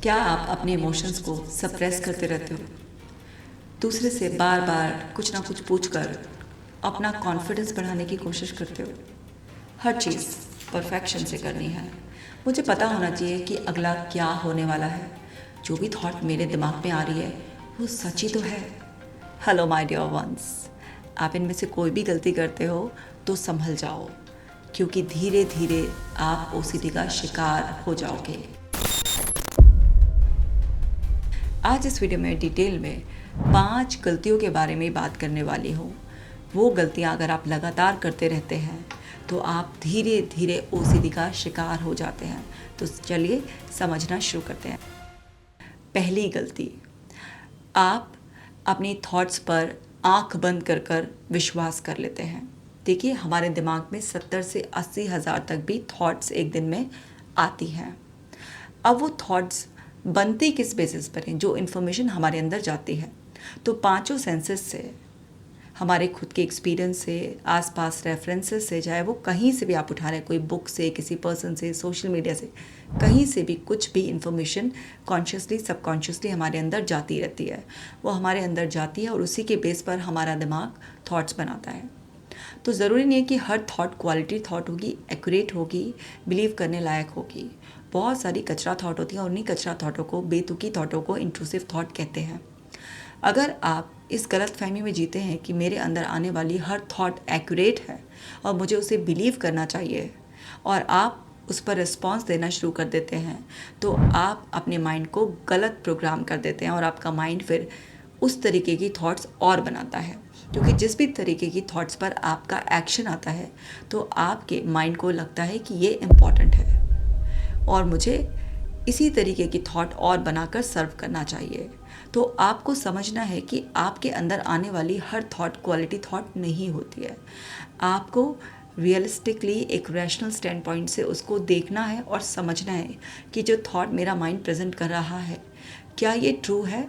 क्या आप अपने इमोशंस को सप्रेस करते रहते हो? दूसरे से बार बार कुछ ना कुछ पूछकर अपना कॉन्फिडेंस बढ़ाने की कोशिश करते हो? हर चीज़ परफेक्शन से करनी है। मुझे पता होना चाहिए कि अगला क्या होने वाला है। जो भी थॉट मेरे दिमाग में आ रही है वो सच ही तो है। हेलो माय डियर वंस, आप इनमें से कोई भी गलती करते हो तो संभल जाओ, क्योंकि धीरे धीरे आप ओसीडी का शिकार हो जाओगे। आज इस वीडियो में डिटेल में 5 गलतियों के बारे में बात करने वाली हूँ। वो गलतियाँ अगर आप लगातार करते रहते हैं तो आप धीरे धीरे ओसीडी का शिकार हो जाते हैं। तो चलिए समझना शुरू करते हैं। पहली गलती, आप अपनी थॉट्स पर आंख बंद कर कर विश्वास कर लेते हैं। देखिए, हमारे दिमाग में 70 से 80 हज़ार तक भी थॉट्स एक दिन में आती हैं। अब वो थॉट्स बनती किस बेसिस पर हैं? जो इन्फॉर्मेशन हमारे अंदर जाती है, तो पांचों सेंसेस से, हमारे खुद के एक्सपीरियंस से, आसपास रेफरेंसेस से, चाहे वो कहीं से भी आप उठा रहे हैं, कोई बुक से, किसी पर्सन से, सोशल मीडिया से, कहीं से भी कुछ भी इन्फॉर्मेशन कॉन्शियसली सबकॉन्शियसली हमारे अंदर जाती रहती है। वो हमारे अंदर जाती है और उसी के बेस पर हमारा दिमाग थॉट्स बनाता है। तो ज़रूरी नहीं है कि हर थॉट क्वालिटी थॉट होगी, एक्यूरेट होगी, बिलीव करने लायक होगी। बहुत सारी कचरा थॉट होती हैं और उन्हीं कचरा थॉटों को, बेतुकी थॉटों को इंट्रूसिव थॉट कहते हैं। अगर आप इस गलत फहमी में जीते हैं कि मेरे अंदर आने वाली हर थॉट एक्यूरेट है और मुझे उसे बिलीव करना चाहिए, और आप उस पर रिस्पॉन्स देना शुरू कर देते हैं, तो आप अपने माइंड को गलत प्रोग्राम कर देते हैं और आपका माइंड फिर उस तरीके की थॉट्स और बनाता है। क्योंकि जिस भी तरीके की थॉट्स पर आपका एक्शन आता है तो आपके माइंड को लगता है कि ये इम्पॉर्टेंट है और मुझे इसी तरीके की थॉट और बनाकर सर्व करना चाहिए। तो आपको समझना है कि आपके अंदर आने वाली हर थॉट क्वालिटी थॉट नहीं होती है। आपको रियलिस्टिकली एक रैशनल स्टैंड पॉइंट से उसको देखना है और समझना है कि जो थॉट मेरा माइंड प्रेजेंट कर रहा है, क्या ये ट्रू है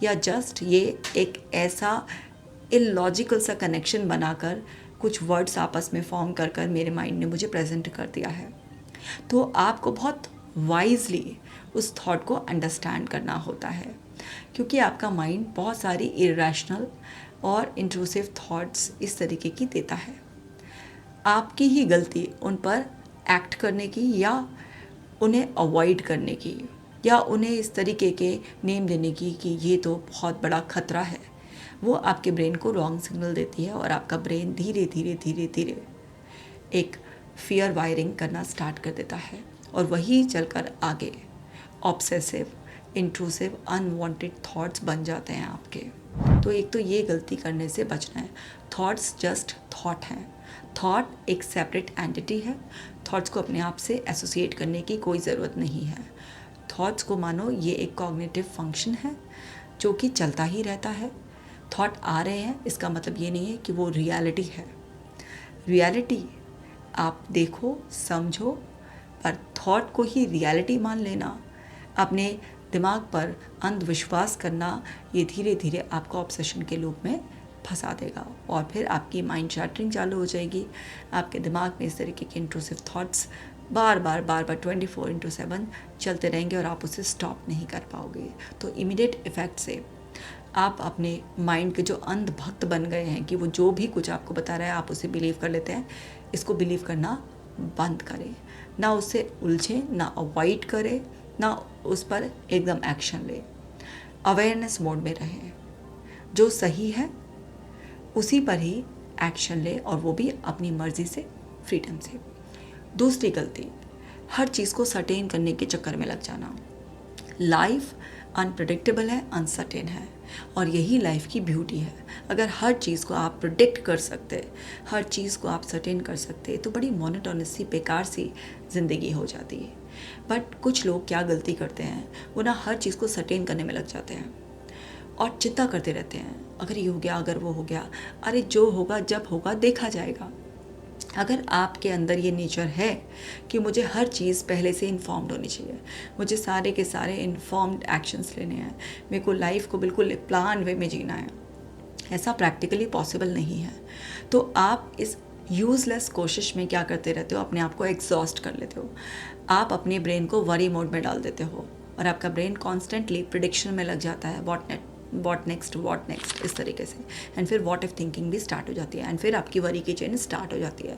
या जस्ट ये एक ऐसा इलॉजिकल सा कनेक्शन बनाकर कुछ वर्ड्स आपस में फॉर्म कर कर मेरे माइंड ने मुझे प्रेजेंट कर दिया है। तो आपको बहुत वाइजली उस थॉट को अंडरस्टैंड करना होता है, क्योंकि आपका माइंड बहुत सारी इरेशनल और इंट्रूसिव थॉट्स इस तरीके की देता है। आपकी ही गलती उन पर एक्ट करने की या उन्हें अवॉइड करने की या उन्हें इस तरीके के नेम देने की कि ये तो बहुत बड़ा खतरा है, वो आपके ब्रेन को रॉन्ग सिग्नल देती है और आपका ब्रेन धीरे धीरे धीरे धीरे एक फियर वायरिंग करना स्टार्ट कर देता है और वही चलकर आगे ऑब्सेसिव, इंट्रूसिव, अनवांटेड थॉट्स बन जाते हैं आपके। तो एक तो ये गलती करने से बचना है। थॉट्स जस्ट थॉट हैं। थॉट एक सेपरेट एंटिटी है। थॉट्स को अपने आप से एसोसिएट करने की कोई ज़रूरत नहीं है। थॉट्स को मानो ये एक कॉग्निटिव फंक्शन है जो कि चलता ही रहता है। थॉट आ रहे हैं इसका मतलब ये नहीं है कि वो रियलिटी है। रियलिटी आप देखो, समझो, पर थॉट को ही रियलिटी मान लेना, अपने दिमाग पर अंधविश्वास करना, ये धीरे धीरे आपको ऑब्सेशन के लूप में फंसा देगा और फिर आपकी माइंड शैटरिंग चालू हो जाएगी। आपके दिमाग में इस तरीके के इंट्रूसिव थॉट्स बार बार 24/7 चलते रहेंगे और आप उसे स्टॉप नहीं कर पाओगे। तो इमीडिएट इफ़ेक्ट से आप अपने माइंड के जो अंध भक्त बन गए हैं कि वो जो भी कुछ आपको बता रहा है आप उसे बिलीव कर लेते हैं, इसको बिलीव करना बंद करें। ना उससे उलझें, ना अवॉइड करें, ना उस पर एकदम एक्शन लें। अवेयरनेस मोड में रहें। जो सही है उसी पर ही एक्शन लें और वो भी अपनी मर्ज़ी से, फ्रीडम से। दूसरी गलती, हर चीज़ को सर्टेन करने के चक्कर में लग जाना। लाइफ अनप्रेडिक्टेबल है, अनसर्टेन है और यही लाइफ की ब्यूटी है। अगर हर चीज़ को आप प्रिडिक्ट कर सकते, हर चीज़ को आप सर्टेन कर सकते, तो बड़ी मोनोटोनस सी, बेकार सी ज़िंदगी हो जाती है। बट कुछ लोग क्या गलती करते हैं, वो ना हर चीज़ को सर्टेन करने में लग जाते हैं और चिंता करते रहते हैं, अगर ये हो गया, अगर वो हो गया, अरे जो होगा जब होगा देखा जाएगा। अगर आपके अंदर ये नेचर है कि मुझे हर चीज़ पहले से इन्फॉर्म्ड होनी चाहिए, मुझे सारे के सारे इन्फॉर्म्ड एक्शंस लेने हैं, मेरे को लाइफ को बिल्कुल प्लान वे में जीना है, ऐसा प्रैक्टिकली पॉसिबल नहीं है। तो आप इस यूज़लेस कोशिश में क्या करते रहते हो, अपने आप को एग्जॉस्ट कर लेते हो। आप अपने ब्रेन को वरी मोड में डाल देते हो और आपका ब्रेन कॉन्स्टेंटली प्रिडिक्शन में लग जाता है, व्हाट नेक्स्ट इस तरीके से। एंड फिर व्हाट इफ थिंकिंग भी स्टार्ट हो जाती है, एंड फिर आपकी वरी की चेन स्टार्ट हो जाती है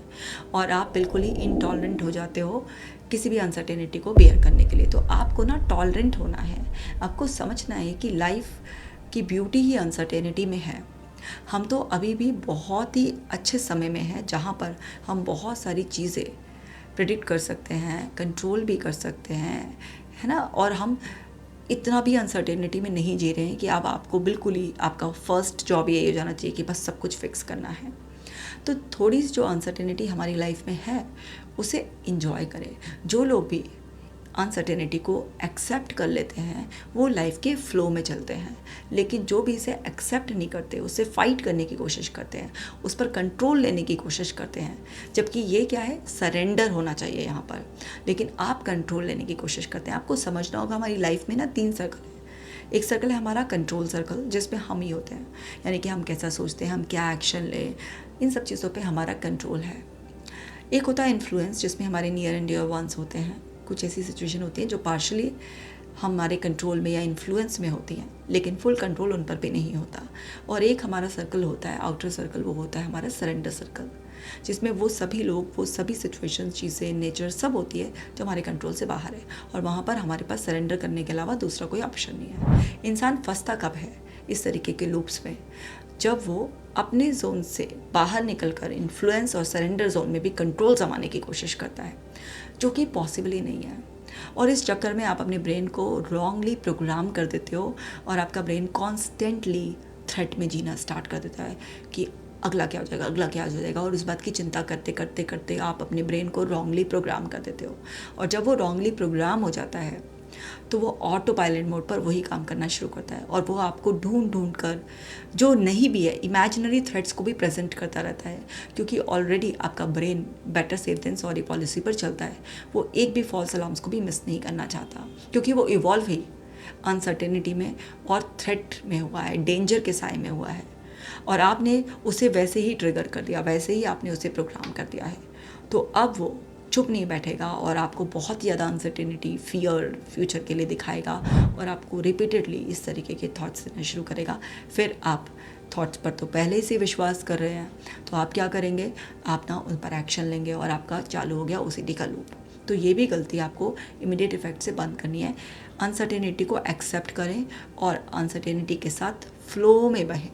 और आप बिल्कुल ही इनटॉलरेंट हो जाते हो किसी भी अनसर्टेनिटी को बेयर करने के लिए। तो आपको ना टॉलरेंट होना है, आपको समझना है कि लाइफ की ब्यूटी ही अनसर्टेनिटी में है। हम तो अभी भी बहुत ही अच्छे समय में हैं जहाँ पर हम बहुत सारी चीज़ें प्रेडिक्ट कर सकते हैं, कंट्रोल भी कर सकते हैं, है ना। और हम इतना भी अनसर्टेनिटी में नहीं जी रहे हैं कि अब आपको बिल्कुल ही आपका फर्स्ट जॉब यही हो जाना चाहिए कि बस सब कुछ फिक्स करना है। तो थोड़ी सी जो अनसर्टेनिटी हमारी लाइफ में है उसे इंजॉय करें। जो लोग भी अनसर्टेनिटी को एक्सेप्ट कर लेते हैं वो लाइफ के फ्लो में चलते हैं, लेकिन जो भी इसे एक्सेप्ट नहीं करते, उससे फाइट करने की कोशिश करते हैं, उस पर कंट्रोल लेने की कोशिश करते हैं, जबकि ये क्या है, सरेंडर होना चाहिए यहाँ पर। लेकिन आप कंट्रोल लेने की कोशिश करते हैं। आपको समझना होगा हमारी लाइफ में ना 3 सर्कल है। एक सर्कल है हमारा कंट्रोल सर्कल, जिसमें हम ही होते हैं, यानी कि हम कैसा सोचते हैं, हम क्या एक्शन लें, इन सब चीज़ों पर हमारा कंट्रोल है। एक होता है इन्फ्लुएंस, जिसमें हमारे नियर एंड डियर वंस होते हैं। कुछ ऐसी सिचुएशन होती है जो पार्शली हमारे कंट्रोल में या इन्फ्लुएंस में होती हैं, लेकिन फुल कंट्रोल उन पर भी नहीं होता। और एक हमारा सर्कल होता है आउटर सर्कल, वो होता है हमारा सरेंडर सर्कल, जिसमें वो सभी लोग, वो सभी सिचुएशन, चीज़ें, नेचर सब होती है जो हमारे कंट्रोल से बाहर है, और वहाँ पर हमारे पास सरेंडर करने के अलावा दूसरा कोई ऑप्शन नहीं है। इंसान फंसता कब है इस तरीके के लूप्स में? जब वो अपने जोन से बाहर निकलकर इन्फ्लुएंस और सरेंडर जोन में भी कंट्रोल जमाने की कोशिश करता है, जो कि पॉसिबल ही नहीं है। और इस चक्कर में आप अपने ब्रेन को रॉन्गली प्रोग्राम कर देते हो और आपका ब्रेन कॉन्स्टेंटली थ्रेट में जीना स्टार्ट कर देता है कि अगला क्या हो जाएगा, अगला क्या हो जाएगा, और उस बात की चिंता करते करते करते आप अपने ब्रेन को रॉन्गली प्रोग्राम कर देते हो। और जब वो रॉन्गली प्रोग्राम हो जाता है तो वो ऑटो पायलट मोड पर वही काम करना शुरू करता है, और वो आपको ढूंढ ढूंढ कर, जो नहीं भी है, इमेजिनरी थ्रेट्स को भी प्रेजेंट करता रहता है, क्योंकि ऑलरेडी आपका brain better safe than sorry policy पर चलता है। वो एक भी फॉल्स अलार्म्स को भी मिस नहीं करना चाहता, क्योंकि वो इवॉल्व ही अनसर्टेनिटी में और थ्रेट में हुआ है, डेंजर के साए में हुआ है, और आपने उसे वैसे ही ट्रिगर कर दिया, वैसे ही आपने उसे प्रोग्राम कर दिया है। तो अब वो चुप नहीं बैठेगा और आपको बहुत ज़्यादा अनसर्टेनिटी, फियर फ्यूचर के लिए दिखाएगा, और आपको रिपीटेडली इस तरीके के थॉट्स देना शुरू करेगा। फिर आप थॉट्स पर तो पहले से विश्वास कर रहे हैं, तो आप क्या करेंगे, आप ना उन पर एक्शन लेंगे और आपका चालू हो गया ओसीडी का लूप। तो ये भी गलती आपको इमीडिएट इफेक्ट से बंद करनी है। अनसर्टेनिटी को एक्सेप्ट करें और अनसर्टेनिटी के साथ फ्लो में बहें,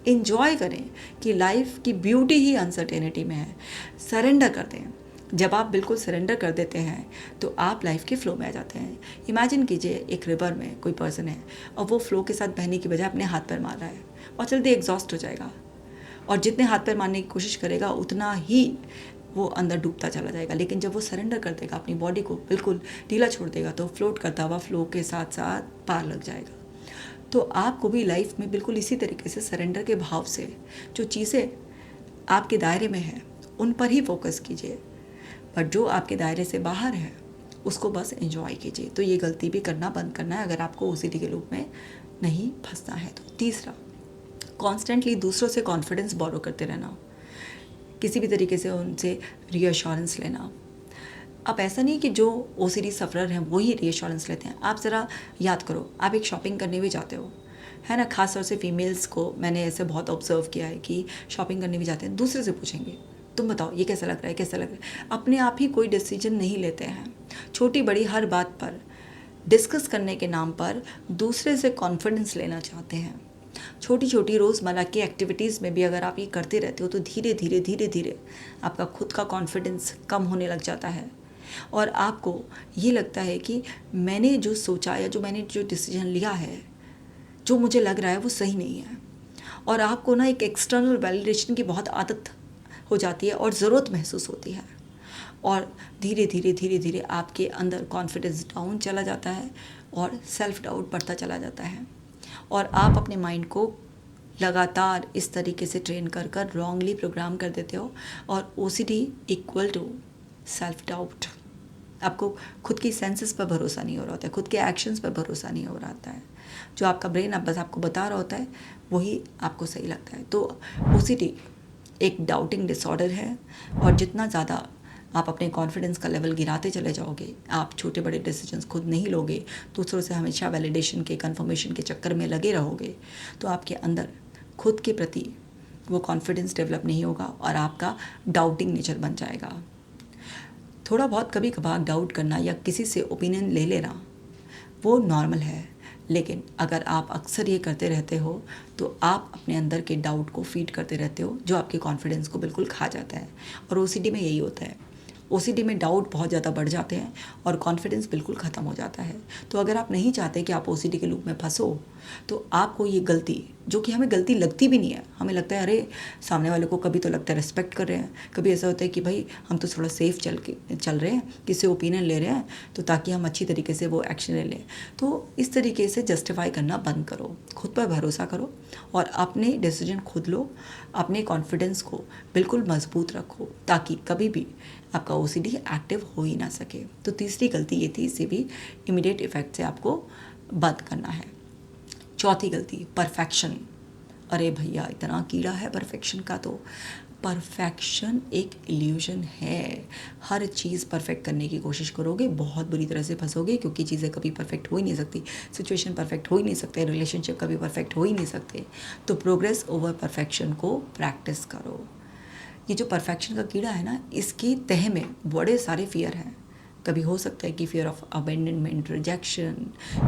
इंजॉय करें कि लाइफ की ब्यूटी ही अनसर्टेनिटी में है। सरेंडर कर दें। जब आप बिल्कुल सरेंडर कर देते हैं तो आप लाइफ के फ्लो में आ जाते हैं। इमेजिन कीजिए एक रिवर में कोई पर्सन है और वो फ्लो के साथ बहने की बजाय अपने हाथ पैर मार रहा है, और जल्दी एग्जॉस्ट हो जाएगा, और जितने हाथ पैर मारने की कोशिश करेगा उतना ही वो अंदर डूबता चला जाएगा। लेकिन जब वो सरेंडर कर देगा, अपनी बॉडी को बिल्कुल ढीला छोड़ देगा, तो फ्लोट करता हुआ फ्लो के साथ साथ पार लग जाएगा। तो आपको भी लाइफ में बिल्कुल इसी तरीके से सरेंडर के भाव से जो चीज़ें आपके दायरे में हैं उन पर ही फोकस कीजिए, पर जो आपके दायरे से बाहर है उसको बस एंजॉय कीजिए। तो ये गलती भी करना बंद करना है अगर आपको ओसीडी के लूप में नहीं फंसना है। तो तीसरा, कॉन्स्टेंटली दूसरों से कॉन्फिडेंस बोरो करते रहना, किसी भी तरीके से उनसे रीअश्योरेंस लेना। अब ऐसा नहीं कि जो ओसीडी सफ़रर हैं वो ही रीअश्योरेंस लेते हैं। आप ज़रा याद करो, आप एक शॉपिंग करने भी जाते हो, है ना, खास तौर से फीमेल्स को मैंने ऐसे बहुत ऑब्जर्व किया है कि शॉपिंग करने भी जाते हैं, दूसरे से पूछेंगे तुम बताओ ये कैसा लग रहा है, कैसा लग रहा है। अपने आप ही कोई डिसीजन नहीं लेते हैं। छोटी बड़ी हर बात पर डिस्कस करने के नाम पर दूसरे से कॉन्फिडेंस लेना चाहते हैं। छोटी छोटी रोज़मर्रा की एक्टिविटीज़ में भी अगर आप ये करते रहते हो तो धीरे धीरे धीरे धीरे आपका खुद का कॉन्फिडेंस कम होने लग जाता है, और आपको ये लगता है कि मैंने जो सोचा या मैंने जो डिसीजन लिया है, जो मुझे लग रहा है वो सही नहीं है। और आपको ना एक एक्सटर्नल वैलिडेशन की बहुत आदत हो जाती है और ज़रूरत महसूस होती है, और धीरे धीरे धीरे धीरे आपके अंदर कॉन्फिडेंस डाउन चला जाता है और सेल्फ डाउट बढ़ता चला जाता है, और आप अपने माइंड को लगातार इस तरीके से ट्रेन कर कर रॉन्गली प्रोग्राम कर देते हो। और OCD equal to self doubt. आपको खुद की सेंसेस पर भरोसा नहीं हो रहा होता है, खुद के एक्शंस पर भरोसा नहीं हो रहा होता है। जो आपका ब्रेन अब बस आपको बता रहा होता है वही आपको सही लगता है। तो ओसीडी एक डाउटिंग डिसऑर्डर है, और जितना ज़्यादा आप अपने कॉन्फिडेंस का लेवल गिराते चले जाओगे, आप छोटे बड़े डिसीजंस खुद नहीं लोगे, दूसरों से हमेशा वैलिडेशन के, कन्फर्मेशन के चक्कर में लगे रहोगे, तो आपके अंदर खुद के प्रति वो कॉन्फिडेंस डेवलप नहीं होगा और आपका डाउटिंग नेचर बन जाएगा। थोड़ा बहुत कभी कभार डाउट करना या किसी से ओपिनियन ले लेना वो नॉर्मल है, लेकिन अगर आप अक्सर ये करते रहते हो तो आप अपने अंदर के डाउट को फीड करते रहते हो, जो आपके कॉन्फिडेंस को बिल्कुल खा जाता है। और ओसीडी में यही होता है, ओसीडी में डाउट बहुत ज़्यादा बढ़ जाते हैं और कॉन्फिडेंस बिल्कुल ख़त्म हो जाता है। तो अगर आप नहीं चाहते कि आप ओसीडी के लूप में फंसो, तो आपको ये गलती, जो कि हमें गलती लगती भी नहीं है, हमें लगता है अरे सामने वाले को कभी तो लगता है रिस्पेक्ट कर रहे हैं, कभी ऐसा होता है कि भाई हम तो थोड़ा सेफ चल रहे हैं, किसी ओपिनियन ले रहे हैं तो ताकि हम अच्छी तरीके से वो एक्शन ले लें। तो इस तरीके से जस्टिफाई करना बंद करो, खुद पर भरोसा करो और अपने डिसीजन खुद लो, अपने कॉन्फिडेंस को बिल्कुल मजबूत रखो ताकि कभी भी आपका ओसीडी एक्टिव हो ही ना सके। तो तीसरी गलती ये थी, इसे भी इमीडिएट इफेक्ट से आपको बंद करना है। चौथी गलती, परफेक्शन। अरे भैया इतना कीड़ा है परफेक्शन का, तो परफेक्शन एक इल्यूजन है। हर चीज़ परफेक्ट करने की कोशिश करोगे, बहुत बुरी तरह से फंसोगे, क्योंकि चीज़ें कभी परफेक्ट हो ही नहीं सकती, सिचुएशन परफेक्ट हो ही नहीं सकते, रिलेशनशिप कभी परफेक्ट हो ही नहीं सकते। तो प्रोग्रेस ओवर परफेक्शन को प्रैक्टिस करो। ये जो परफेक्शन का कीड़ा है ना, इसकी तह में बड़े सारे फियर हैं। कभी हो सकता है कि फियर ऑफ अबेंडनमेंट, रिजेक्शन,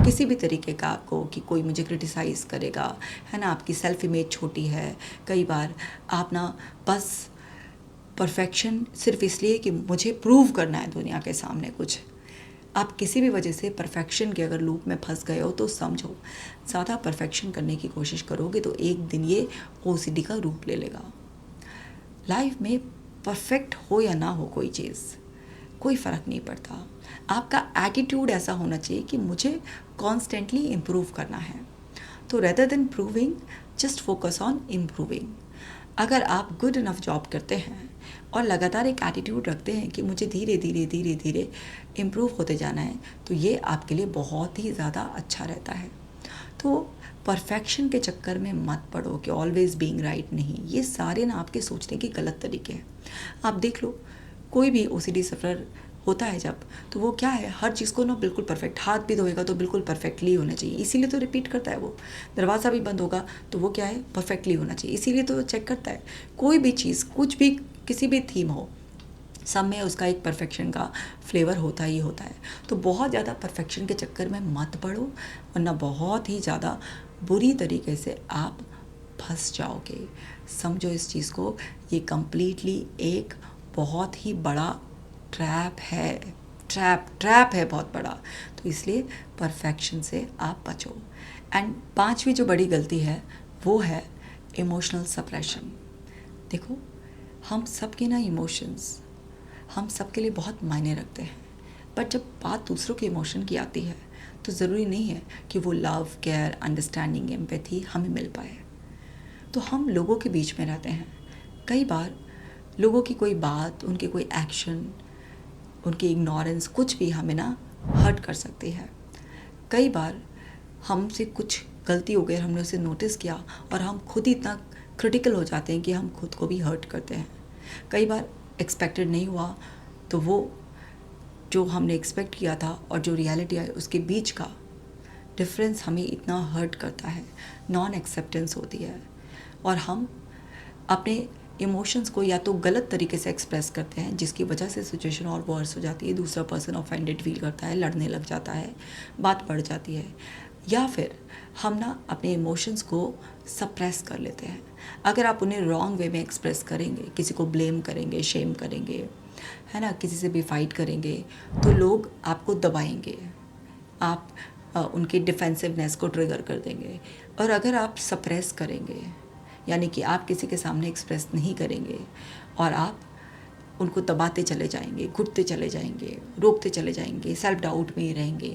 किसी भी तरीके का आपको कि कोई मुझे क्रिटिसाइज़ करेगा, है ना, आपकी सेल्फ इमेज छोटी है। कई बार आप ना बस परफेक्शन सिर्फ इसलिए कि मुझे प्रूव करना है दुनिया के सामने कुछ, आप किसी भी वजह से परफेक्शन के अगर लूप में फंस गए हो तो समझो, ज़्यादा परफेक्शन करने की कोशिश करोगे तो एक दिन ये ओसीडी का रूप ले लेगा। लाइफ में परफेक्ट हो या ना हो कोई चीज़, कोई फ़र्क नहीं पड़ता। आपका एटीट्यूड ऐसा होना चाहिए कि मुझे कॉन्स्टेंटली इम्प्रूव करना है। तो rather than proving, just focus on improving. अगर आप गुड इनफ जॉब करते हैं और लगातार एक एटीट्यूड रखते हैं कि मुझे धीरे धीरे धीरे धीरे इम्प्रूव होते जाना है, तो ये आपके लिए बहुत ही ज़्यादा अच्छा रहता है। तो परफेक्शन के चक्कर में मत पड़ो कि ऑलवेज बीइंग राइट, नहीं, ये सारे ना आपके सोचने के गलत तरीके हैं। आप देख लो, कोई भी ओसीडी सफ़र होता है जब, तो वो क्या है, हर चीज़ को ना बिल्कुल परफेक्ट, हाथ भी धोएगा तो बिल्कुल परफेक्टली होना चाहिए, इसीलिए तो रिपीट करता है वो। दरवाज़ा भी बंद होगा तो वो क्या है, परफेक्टली होना चाहिए, इसीलिए तो चेक करता है। कोई भी चीज़, कुछ भी, किसी भी थीम हो, सब में उसका एक परफेक्शन का फ्लेवर होता ही होता है। तो बहुत ज़्यादा परफेक्शन के चक्कर में मत पड़ो, वरना बहुत ही ज़्यादा बुरी तरीके से आप फंस जाओगे। समझो इस चीज़ को, ये कम्प्लीटली एक बहुत ही बड़ा ट्रैप है, ट्रैप है बहुत बड़ा। तो इसलिए परफेक्शन से आप बचो। एंड पांचवी जो बड़ी गलती है वो है इमोशनल सप्रेशन। देखो, हम सबके ना इमोशंस हम सबके लिए बहुत मायने रखते हैं, बट जब बात दूसरों के इमोशन की आती है तो ज़रूरी नहीं है कि वो लव, केयर, अंडरस्टैंडिंग, एम्पैथी हमें मिल पाए। तो हम लोगों के बीच में रहते हैं, कई बार लोगों की कोई बात, उनके कोई एक्शन, उनकी इग्नोरेंस, कुछ भी हमें ना हर्ट कर सकती है। कई बार हमसे कुछ गलती हो गई, हमने उसे नोटिस किया और हम खुद ही इतना क्रिटिकल हो जाते हैं कि हम खुद को भी हर्ट करते हैं। कई बार एक्सपेक्टेड नहीं हुआ, तो वो जो हमने एक्सपेक्ट किया था और जो रियलिटी है उसके बीच का डिफरेंस हमें इतना हर्ट करता है, नॉन एक्सेप्टेंस होती है, और हम अपने इमोशंस को या तो गलत तरीके से एक्सप्रेस करते हैं, जिसकी वजह से सिचुएशन और वर्स हो जाती है, दूसरा पर्सन ऑफेंडेड फील करता है, लड़ने लग जाता है, बात बढ़ जाती है, या फिर हम ना अपने इमोशंस को सप्रेस कर लेते हैं। अगर आप उन्हें रॉन्ग वे में एक्सप्रेस करेंगे, किसी को ब्लेम करेंगे, शेम करेंगे, है ना, किसी से भी फाइट करेंगे, तो लोग आपको दबाएंगे, आप उनकी डिफेंसिवनेस को ट्रिगर कर देंगे। और अगर आप सप्रेस करेंगे, यानी कि आप किसी के सामने एक्सप्रेस नहीं करेंगे और आप उनको दबाते चले जाएंगे, घुटते चले जाएंगे, रोकते चले जाएंगे, सेल्फ डाउट में ही रहेंगे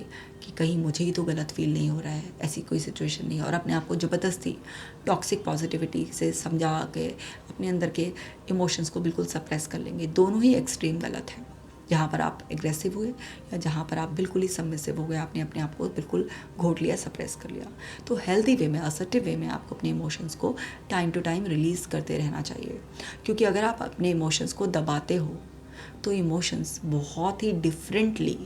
कि कहीं मुझे ही तो गलत फील नहीं हो रहा है, ऐसी कोई सिचुएशन नहीं है, और अपने आप को ज़बरदस्ती टॉक्सिक पॉजिटिविटी से समझा के अपने अंदर के इमोशंस को बिल्कुल सप्रेस कर लेंगे। दोनों ही एक्सट्रीम गलत है, जहाँ पर आप एग्रेसिव हुए या जहाँ पर आप बिल्कुल ही सबमिसिव हो गए, आपने अपने आप को बिल्कुल घोट लिया, सप्रेस कर लिया। तो हेल्दी वे में, असर्टिव वे में आपको अपने इमोशंस को टाइम टू टाइम रिलीज़ करते रहना चाहिए, क्योंकि अगर आप अपने इमोशंस को दबाते हो तो इमोशंस बहुत ही डिफरेंटली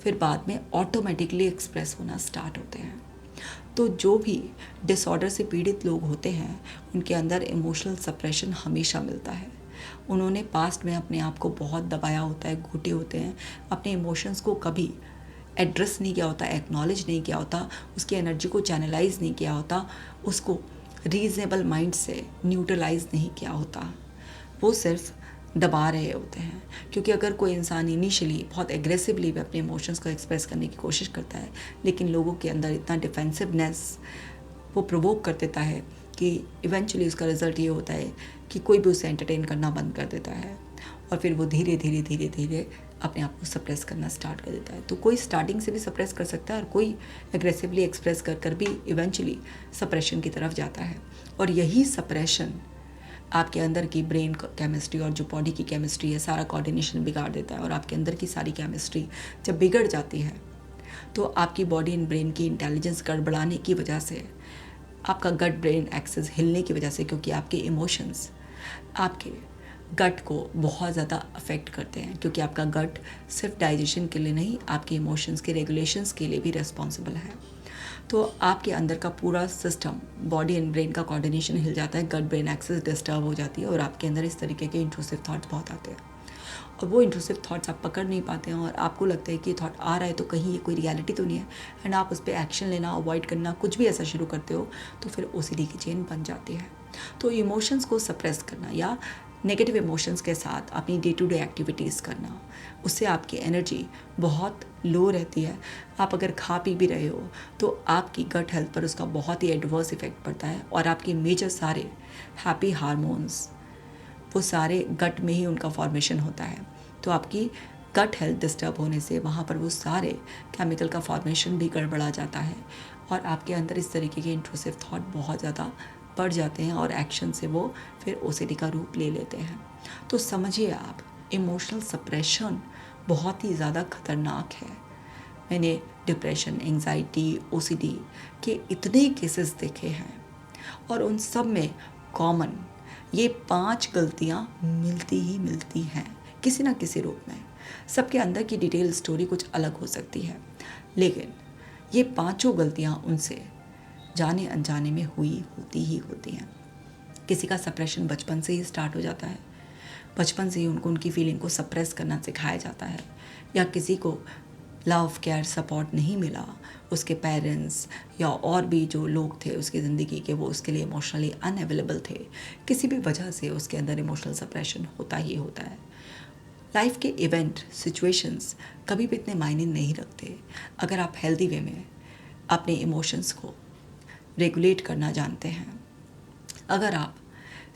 फिर बाद में ऑटोमेटिकली एक्सप्रेस होना स्टार्ट होते हैं। तो जो भी डिसऑर्डर से पीड़ित लोग होते हैं उनके अंदर इमोशनल सप्रेशन हमेशा मिलता है। उन्होंने पास्ट में अपने आप को बहुत दबाया होता है, घुटे होते हैं, अपने इमोशंस को कभी एड्रेस नहीं किया होता, एक्नॉलेज नहीं किया होता, उसकी एनर्जी को चैनलाइज नहीं किया होता, उसको रीजनेबल माइंड से न्यूट्रलाइज नहीं किया होता। वो सिर्फ दबा रहे होते हैं। क्योंकि अगर कोई इंसान इनिशियली बहुत एग्रेसिवली भी अपने इमोशंस को एक्सप्रेस करने की कोशिश करता है, लेकिन लोगों के अंदर इतना डिफेंसिवनेस वो प्रोवोक कर देता है कि इवेंचुअली उसका रिजल्ट ये होता है कि कोई भी उसे एंटरटेन करना बंद कर देता है और फिर वो धीरे धीरे धीरे धीरे अपने आप को सप्रेस करना स्टार्ट कर देता है। तो कोई स्टार्टिंग से भी सप्रेस कर सकता है और कोई एग्रेसिवली एक्सप्रेस कर कर भी इवेंचुअली सप्रेशन की तरफ जाता है। और यही सप्रेशन आपके अंदर की ब्रेन केमिस्ट्री और जो बॉडी की केमिस्ट्री है, सारा कोऑर्डिनेशन बिगाड़ देता है। और आपके अंदर की सारी केमिस्ट्री जब बिगड़ जाती है तो आपकी बॉडी एंड ब्रेन की इंटेलिजेंस गड़बड़ाने की वजह से, आपका गट ब्रेन एक्सेस हिलने की वजह से, क्योंकि आपके इमोशंस आपके गट को बहुत ज़्यादा अफेक्ट करते हैं, क्योंकि आपका गट सिर्फ डाइजेशन के लिए नहीं, आपके इमोशंस के रेगुलेशंस के लिए भी रिस्पॉन्सिबल है। तो आपके अंदर का पूरा सिस्टम, बॉडी एंड ब्रेन का कोऑर्डिनेशन हिल जाता है, गट ब्रेन एक्सेस डिस्टर्ब हो जाती है और आपके अंदर इस तरीके के इंट्रूसिव थॉट्स बहुत आते हैं। और वो इंट्रूसिव थॉट्स आप पकड़ नहीं पाते हैं और आपको लगता है कि ये थॉट आ रहा है तो कहीं ये कोई रियलिटी तो नहीं है, एंड आप उस पर एक्शन लेना, अवॉइड करना, कुछ भी ऐसा शुरू करते हो तो फिर ओसीडी की चेन बन जाती है। तो इमोशंस को सप्रेस करना या नेगेटिव इमोशंस के साथ अपनी डे टू डे एक्टिविटीज़ करना, उससे आपकी एनर्जी बहुत लो रहती है। आप अगर खा पी भी रहे हो तो आपकी गट हेल्थ पर उसका बहुत ही एडवर्स इफेक्ट पड़ता है और आपके मेजर सारे हैप्पी हार्मोन्स वो सारे गट में ही उनका फॉर्मेशन होता है। तो आपकी गट हेल्थ डिस्टर्ब होने से वहाँ पर वो सारे केमिकल का फॉर्मेशन भी गड़बड़ा जाता है और आपके अंदर इस तरीके के इंट्रूसिव थॉट बहुत ज़्यादा बढ़ जाते हैं और एक्शन से वो फिर ओसीडी का रूप ले लेते हैं। तो समझिए आप, इमोशनल सप्रेशन बहुत ही ज़्यादा खतरनाक है। मैंने डिप्रेशन, एंजाइटी, ओसीडी के इतने केसेस देखे हैं और उन सब में कॉमन ये 5 गलतियाँ मिलती ही मिलती हैं किसी ना किसी रूप में। सबके अंदर की डिटेल स्टोरी कुछ अलग हो सकती है, लेकिन ये 5 गलतियाँ उनसे जाने अनजाने में होती हैं। किसी का सप्रेशन बचपन से ही स्टार्ट हो जाता है, बचपन से ही उनको उनकी फीलिंग को सप्रेस करना सिखाया जाता है, या किसी को लव, केयर, सपोर्ट नहीं मिला, उसके पेरेंट्स या और भी जो लोग थे उसकी ज़िंदगी के, वो उसके लिए इमोशनली अनअवेलेबल थे, किसी भी वजह से उसके अंदर इमोशनल सप्रेशन होता ही होता है। लाइफ के इवेंट, सिचुएशंस कभी भी इतने मायने नहीं रखते अगर आप हेल्दी वे में अपने इमोशंस को रेगुलेट करना जानते हैं, अगर आप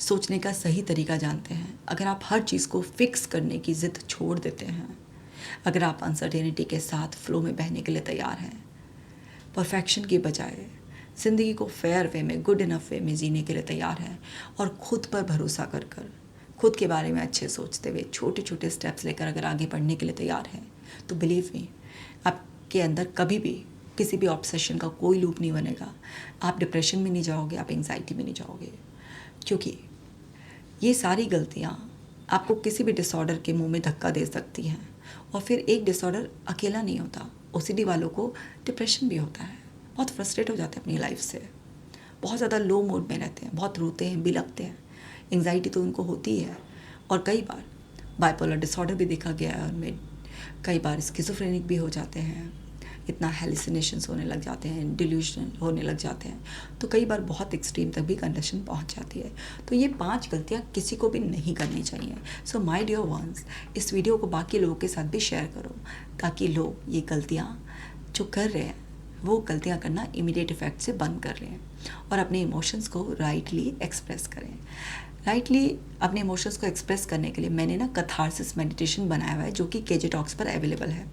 सोचने का सही तरीका जानते हैं, अगर आप हर चीज़ को फिक्स करने की ज़िद छोड़ देते हैं, अगर आप अनसर्टेनिटी के साथ फ्लो में बहने के लिए तैयार हैं, परफेक्शन की बजाय ज़िंदगी को फेयर वे में, गुड इनफ वे में जीने के लिए तैयार हैं और ख़ुद पर भरोसा कर कर, खुद के बारे में अच्छे सोचते हुए छोटे छोटे स्टेप्स लेकर अगर आगे बढ़ने के लिए तैयार हैं, तो बिलीव मी, आपके अंदर कभी भी किसी भी ऑब्सेशन का कोई लूप नहीं बनेगा। आप डिप्रेशन में नहीं जाओगे, आप एंजाइटी में नहीं जाओगे, क्योंकि ये सारी गलतियाँ आपको किसी भी डिसऑर्डर के मुंह में धक्का दे सकती हैं। और फिर एक डिसऑर्डर अकेला नहीं होता, ओसीडी वालों को डिप्रेशन भी होता है, बहुत फ्रस्ट्रेट हो जाते हैं अपनी लाइफ से, बहुत ज़्यादा लो मूड में रहते हैं, बहुत रोते हैं, बिलखते हैं। एंजाइटी तो उनको होती है और कई बार बाइपोलर डिसऑर्डर भी देखा गया है उनमें, कई बार स्किज़ोफ्रेनिक भी हो जाते हैं, इतना हेलुसिनेशंस होने लग जाते हैं, डिल्यूजन होने लग जाते हैं, तो कई बार बहुत एक्सट्रीम तक भी कंडीशन पहुंच जाती है। तो ये 5 गलतियां किसी को भी नहीं करनी चाहिए। सो माय डियर वंस, इस वीडियो को बाकी लोगों के साथ भी शेयर करो ताकि लोग ये गलतियां जो कर रहे हैं वो गलतियां करना इमीडिएट इफेक्ट से बंद कर लें और अपने इमोशंस को राइटली एक्सप्रेस करें। राइटली अपने इमोशंस को एक्सप्रेस करने के लिए मैंने ना कैथारसिस मेडिटेशन बनाया हुआ है, जो कि केजे टॉक्स पर अवेलेबल है,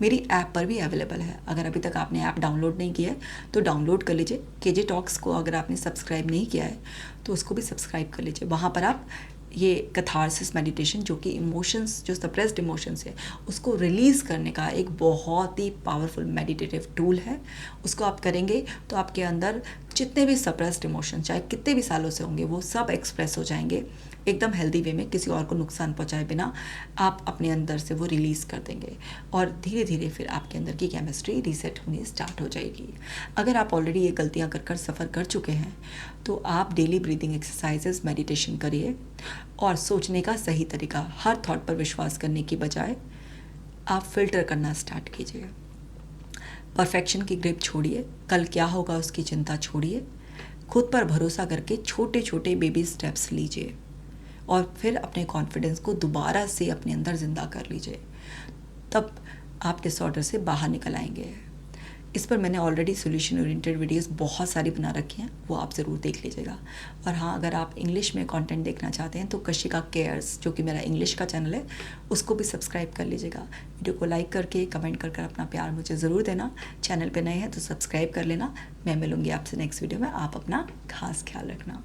मेरी ऐप पर भी अवेलेबल है। अगर अभी तक आपने ऐप डाउनलोड नहीं किया है तो डाउनलोड कर लीजिए। केजे टॉक्स को अगर आपने सब्सक्राइब नहीं किया है तो उसको भी सब्सक्राइब कर लीजिए। वहाँ पर आप ये कैथारसिस मेडिटेशन, जो कि इमोशंस, जो सप्रेस्ड इमोशंस है उसको रिलीज़ करने का एक बहुत ही पावरफुल मेडिटेटिव टूल है, उसको आप करेंगे तो आपके अंदर जितने भी सप्रेस्ड इमोशन चाहे कितने भी सालों से होंगे वो सब एक्सप्रेस हो जाएंगे एकदम हेल्दी वे में, किसी और को नुकसान पहुंचाए बिना आप अपने अंदर से वो रिलीज़ कर देंगे और धीरे धीरे फिर आपके अंदर की केमिस्ट्री रीसेट होनी स्टार्ट हो जाएगी। अगर आप ऑलरेडी ये गलतियां कर कर सफ़र कर चुके हैं तो आप डेली ब्रीदिंग एक्सरसाइजेस, मेडिटेशन करिए और सोचने का सही तरीका, हर थॉट पर विश्वास करने की बजाय आप फिल्टर करना स्टार्ट कीजिए। परफेक्शन की ग्रिप छोड़िए, कल क्या होगा उसकी चिंता छोड़िए, खुद पर भरोसा करके छोटे छोटे बेबी स्टेप्स लीजिए और फिर अपने कॉन्फिडेंस को दोबारा से अपने अंदर ज़िंदा कर लीजिए। तब आप डिसऑर्डर से बाहर निकल आएंगे। इस पर मैंने ऑलरेडी सोल्यूशन ओरिएंटेड वीडियोस बहुत सारी बना रखी हैं, वो आप ज़रूर देख लीजिएगा। और हाँ, अगर आप इंग्लिश में कंटेंट देखना चाहते हैं तो कशिका केयर्स, जो कि मेरा इंग्लिश का चैनल है, उसको भी सब्सक्राइब कर लीजिएगा। वीडियो को लाइक करके कमेंट कर कर अपना प्यार मुझे ज़रूर देना। चैनल पर नए हैं तो सब्सक्राइब कर लेना। मैं मिलूँगी आपसे नेक्स्ट वीडियो में। आप अपना खास ख्याल रखना।